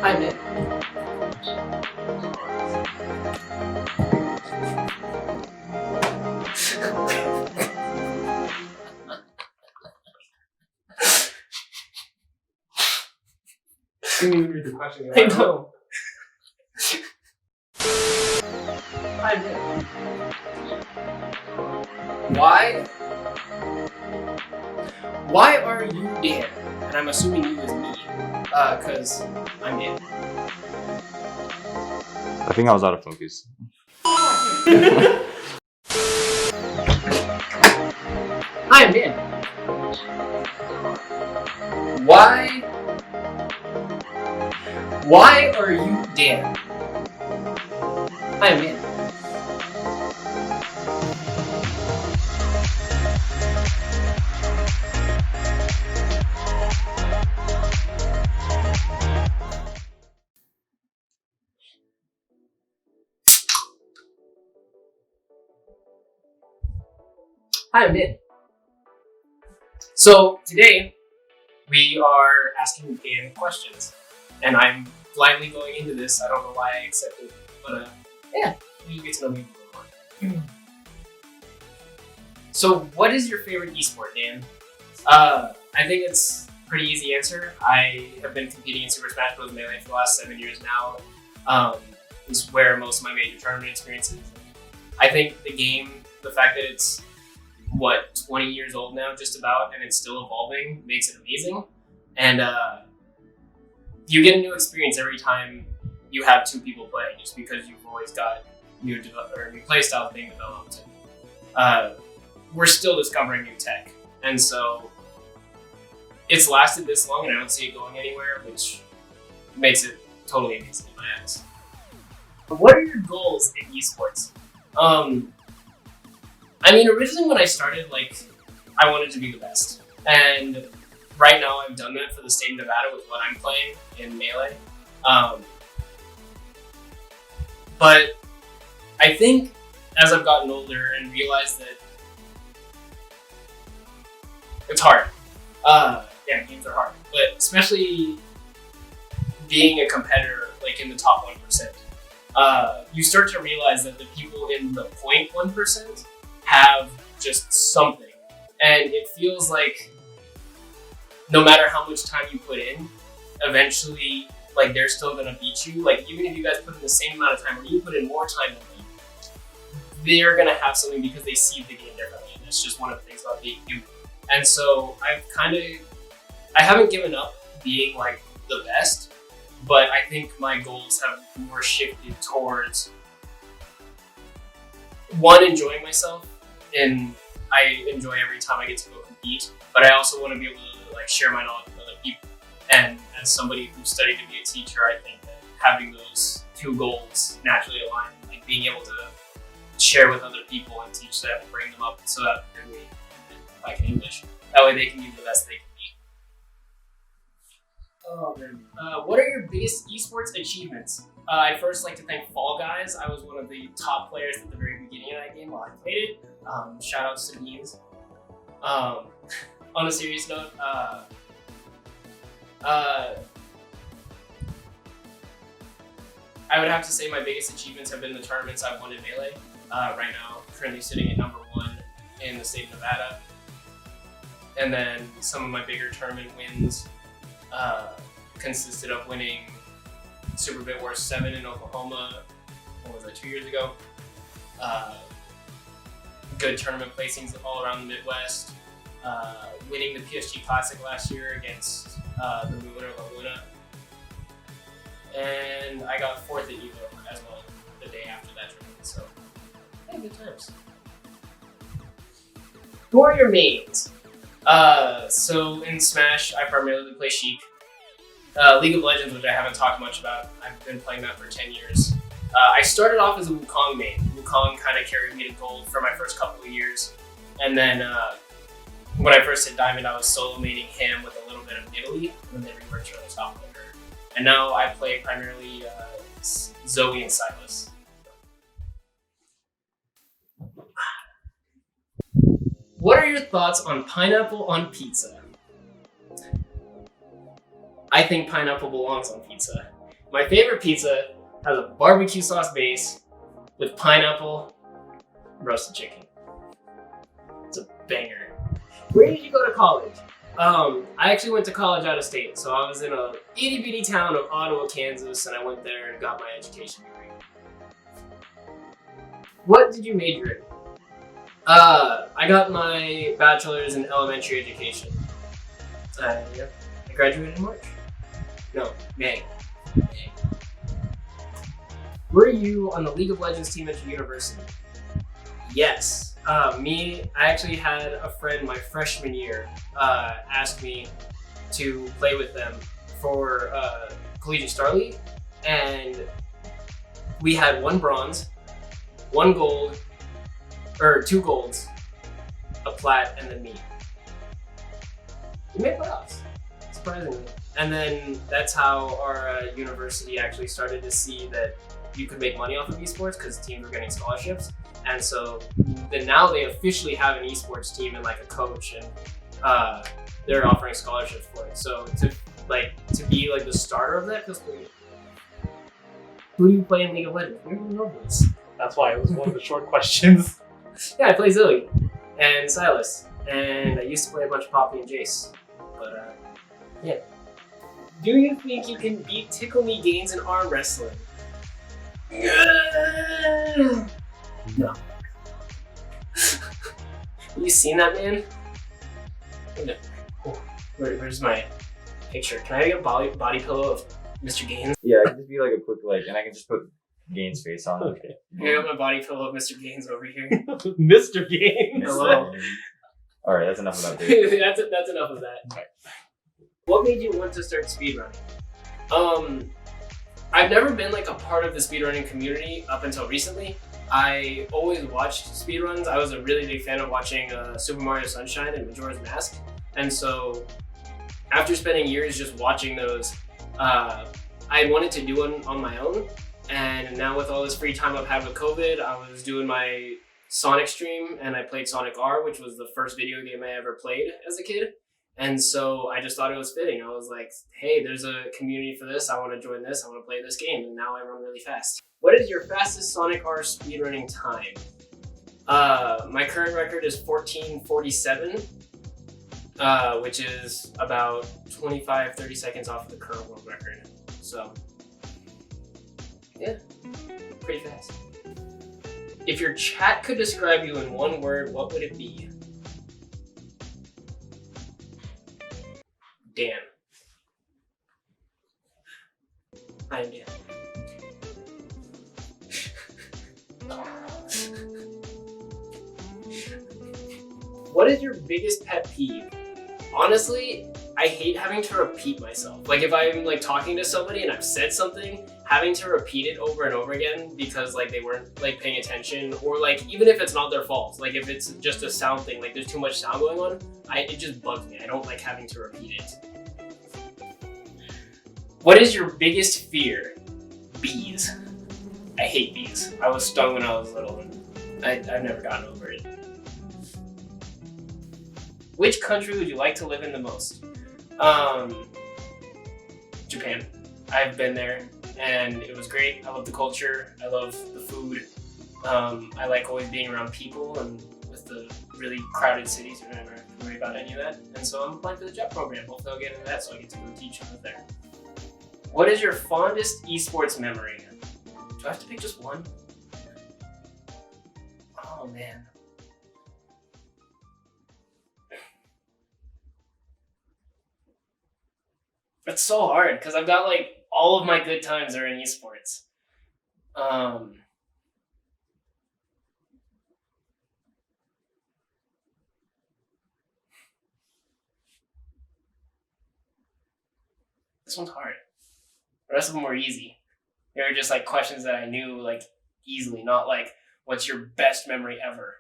I'm in. Can you read the question? I know. I'm in. Why are you Dan? And I'm assuming you is me, cause I'm Dan. I think I was out of focus. I'm in. Why are you Dan? I'm in. I'm in. So today we are asking Dan questions, and I'm blindly going into this. I don't know why I accepted, but yeah, you get to know me a little more. So, what is your favorite esport, Dan? I think it's a pretty easy answer. I have been competing in Super Smash Bros. Melee for the last 7 years now. This is where most of my major tournament experience is. I think the game, the fact that it's 20 years old now, just about, and it's still evolving, makes it amazing. And you get a new experience every time you have two people playing, just because you've always got new play styles being developed. We're still discovering new tech, and so it's lasted this long, and I don't see it going anywhere, which makes it totally amazing in my eyes. What are your goals in esports? I mean, originally when I started, I wanted to be the best. And right now I've done that for the state of Nevada with what I'm playing in Melee. But I think as I've gotten older and realized that it's hard. Yeah, games are hard. But especially being a competitor, in the top 1%, you start to realize that the people in the 0.1% have just something. And it feels like no matter how much time you put in, eventually, they're still gonna beat you. Even if you guys put in the same amount of time, or you put in more time than them, they're gonna have something because they see the game differently. And it's just one of the things about being human. And so I haven't given up being the best, but I think my goals have more shifted towards one, enjoying myself, and I enjoy every time I get to go compete, but I also want to be able to share my knowledge with other people. And as somebody who studied to be a teacher, I think that having those two goals naturally align, being able to share with other people and teach them and bring them up so that in English, that way they can be the best they can be. Oh man. What are your biggest esports achievements? I'd first like to thank Fall Guys. I was one of the top players at the very beginning of that game while I played it. Shout outs to Beans. On a serious note, I would have to say my biggest achievements have been the tournaments I've won in Melee. Right now, currently sitting at number 1 in the state of Nevada. And then some of my bigger tournament wins consisted of winning Super Bit Wars 7 in Oklahoma, 2 years ago. Good tournament placings all around the Midwest. Winning the PSG Classic last year against the winner of Laguna. And I got 4th at Evo as well the day after that tournament, so yeah, good times. Who are your mains? So in Smash, I primarily play Sheik. League of Legends, which I haven't talked much about, I've been playing that for 10 years. I started off as a Wukong main. Wukong kind of carried me to gold for my first couple of years. And then when I first hit Diamond, I was solo maining him with a little bit of Italy, and then they reworked her on the top laner. And now I play primarily Zoe and Silas. What are your thoughts on pineapple on pizza? I think pineapple belongs on pizza. My favorite pizza has a barbecue sauce base with pineapple, roasted chicken. It's a banger. Where did you go to college? I actually went to college out of state, so I was in a itty bitty town of Ottawa, Kansas, and I went there and got my education degree. What did you major in? I got my bachelor's in elementary education. I graduated in March. No, May. Were you on the League of Legends team at your university? Yes. I actually had a friend my freshman year asked me to play with them for Collegiate Star League, and we had 1 bronze, 1 gold, or 2 golds, a plat, and then me. We made playoffs, surprisingly. And then that's how our university actually started to see that you could make money off of esports because teams were getting scholarships. And so then now they officially have an esports team and like a coach, and they're offering scholarships for it. So to be like the starter of that feels pretty good. Who do you play in League of Legends? Where do you know this? That's why it was one of the short questions. Yeah, I play Zilly and Silas, and I used to play a bunch of Poppy and Jace. But yeah. Do you think you can beat TickleMeGains in arm wrestling? No. You seen that man? No. Oh, where's my picture? Can I get a body pillow of Mr. Gaines? Yeah, it can just be like a quick and I can just put Gaines' face on it. Okay. I got my body pillow of Mr. Gaines over here. Mr. Gaines. Hello. All right, that's enough about that. that's enough of that. Right. What made you want to start speedrunning? I've never been like a part of the speedrunning community up until recently. I always watched speedruns. I was a really big fan of watching Super Mario Sunshine and Majora's Mask. And so after spending years just watching those, I wanted to do one on my own. And now with all this free time I've had with COVID, I was doing my Sonic stream and I played Sonic R, which was the first video game I ever played as a kid. And so I just thought it was fitting. I was like, hey, there's a community for this. I want to join this. I want to play this game. And now I run really fast. What is your fastest Sonic R speedrunning time? My current record is 14:47, which is about 25-30 seconds off of the current world record. So, yeah, pretty fast. If your chat could describe you in one word, what would it be? Dan. I am Dan. What is your biggest pet peeve? Honestly, I hate having to repeat myself. Like if I'm like talking to somebody and I've said something, having to repeat it over and over again because like they weren't like paying attention, or like even if it's not their fault, like if it's just a sound thing, like there's too much sound going on, it just bugs me. I don't like having to repeat it. What is your biggest fear? Bees. I hate bees. I was stung when I was little and I've never gotten over it. Which country would you like to live in the most? Japan. I've been there and it was great. I love the culture. I love the food. I like always being around people, and with the really crowded cities, you never have to worry about any of that. And so I'm applying for the JET program. Hopefully I'll get into that so I get to go teach them there. What is your fondest esports memory? Do I have to pick just one? Oh man. It's so hard because I've got like all of my good times are in esports. This one's hard. The rest of them were easy. They were just like questions that I knew like easily, not like what's your best memory ever.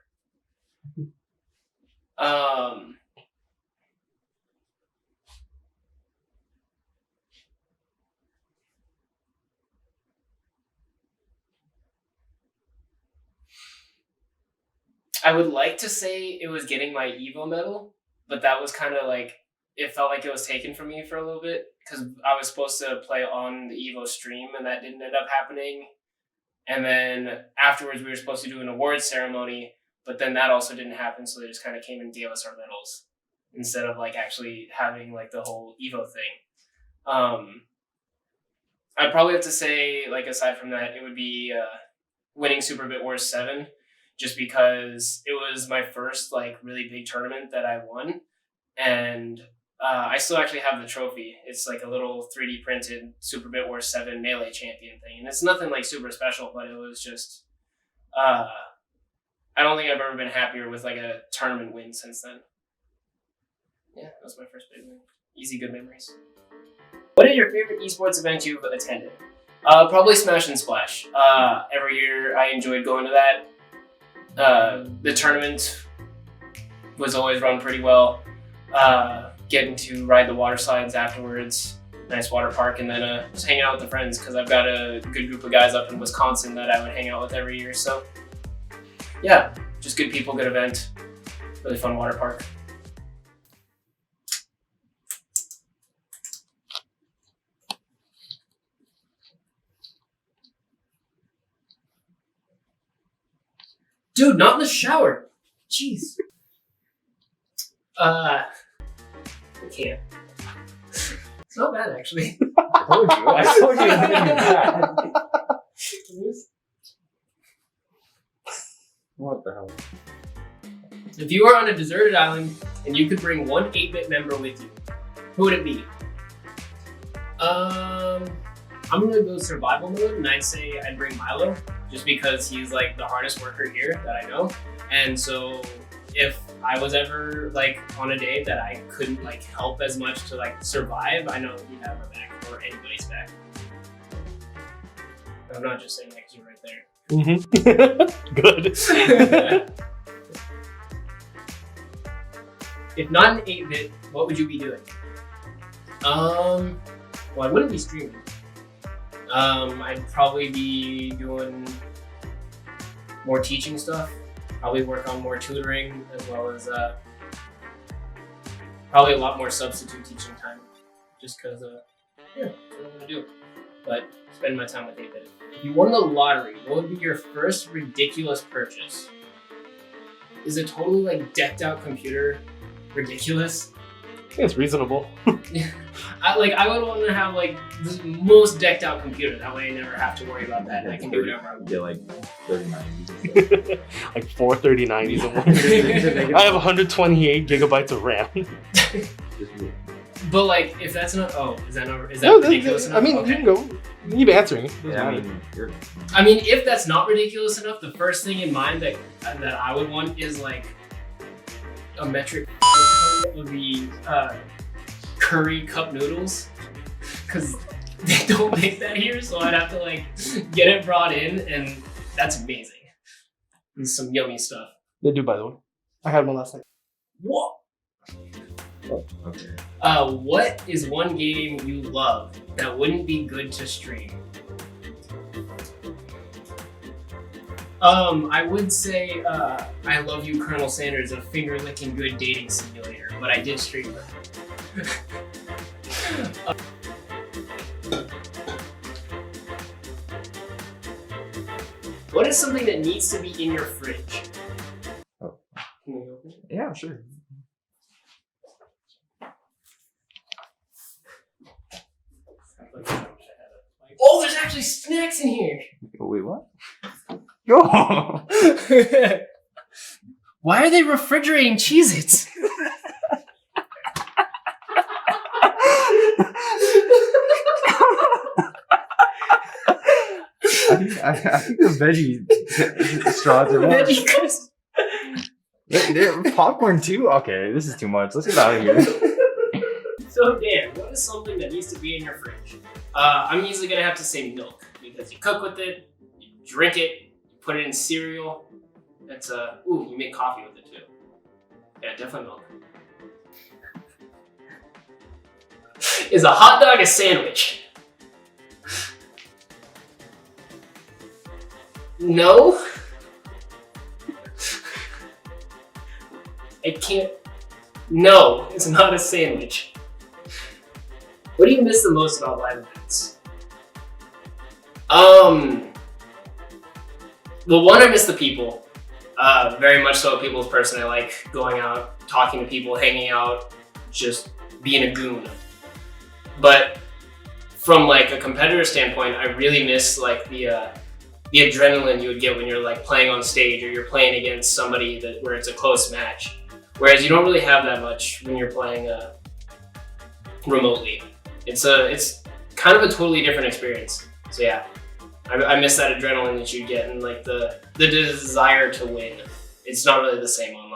I would like to say it was getting my Evo medal, but that was kind of like it felt like it was taken from me for a little bit because I was supposed to play on the Evo stream and that didn't end up happening. And then afterwards we were supposed to do an awards ceremony, but then that also didn't happen. So they just kind of came and gave us our medals instead of like actually having like the whole Evo thing. I'd probably have to say, like, aside from that, it would be winning Super Bit Wars 7, just because it was my first like really big tournament that I won. And I still actually have the trophy. It's like a little 3D printed Super Bit Wars 7 Melee champion thing. And it's nothing like super special, but it was just, I don't think I've ever been happier with like a tournament win since then. Yeah, that was my first big win. Easy, good memories. What is your favorite esports event you've attended? Probably Smash and Splash. Every year I enjoyed going to that. The tournament was always run pretty well. Getting to ride the water slides afterwards, nice water park, and then just hanging out with the friends because I've got a good group of guys up in Wisconsin that I would hang out with every year. So yeah, just good people, good event, really fun water park. Dude, not in the shower. Jeez. I can't. It's not bad, actually. I told you it was gonna be bad. What the hell? If you were on a deserted island and you could bring one 8-bit member with you, who would it be? I'm gonna go survival mode, and I'd say I'd bring Milo, just because he's like the hardest worker here that I know. And so if I was ever like on a day that I couldn't like help as much to like survive, I know he'd have my back or anybody's back. I'm not just saying that because you're right there. Good. If not an 8-bit, what would you be doing? Well, I wouldn't be streaming. I'd probably be doing more teaching stuff. Probably work on more tutoring, as well as probably a lot more substitute teaching time. Just because, yeah, that's what I'm gonna do. But spend my time with 8-bit. If you won the lottery, what would be your first ridiculous purchase? Is a totally like decked out computer ridiculous? I think it's reasonable. I would want to have like the most decked out computer. That way I never have to worry about that. And I can do whatever I want. Get like 3090s. Like 4 3090s and one. I have 128 gigabytes of RAM. But like, if that's not, is that No, ridiculous enough? I mean, you can go. You keep answering. Yeah, I mean, if that's not ridiculous enough, the first thing in mind that I would want is like a metric would be curry cup noodles, because they don't make that here, so I'd have to like get it brought in, and that's amazing. And some yummy stuff. They do, by the way. I had one last night. What? Okay. What is one game you love that wouldn't be good to stream? I would say I Love You, Colonel Sanders, a finger-licking good dating simulator, but I did stream it. What is something that needs to be in your fridge? Oh. Can we open it? Yeah, sure. Oh, there's actually snacks in here! Wait, what? Go! Why are they refrigerating Cheez-Its? I think the veggie straws are more. Veggie crisp. They're popcorn too? Okay, this is too much. Let's get out of here. So Dan, what is something that needs to be in your fridge? I'm usually gonna have to say milk, because you cook with it, you drink it, you put it in cereal. That's ooh, you make coffee with it too. Yeah, definitely milk. Is a hot dog a sandwich? No. It can't. No, it's not a sandwich. What do you miss the most about live events? Well, one, I miss the people. Very much so a people's person. I like going out, talking to people, hanging out, just being a goon. But from like a competitor standpoint, I really miss like the adrenaline you would get when you're like playing on stage or you're playing against somebody where it's a close match. Whereas you don't really have that much when you're playing remotely. It's kind of a totally different experience. So yeah, I miss that adrenaline that you get and like the desire to win. It's not really the same online.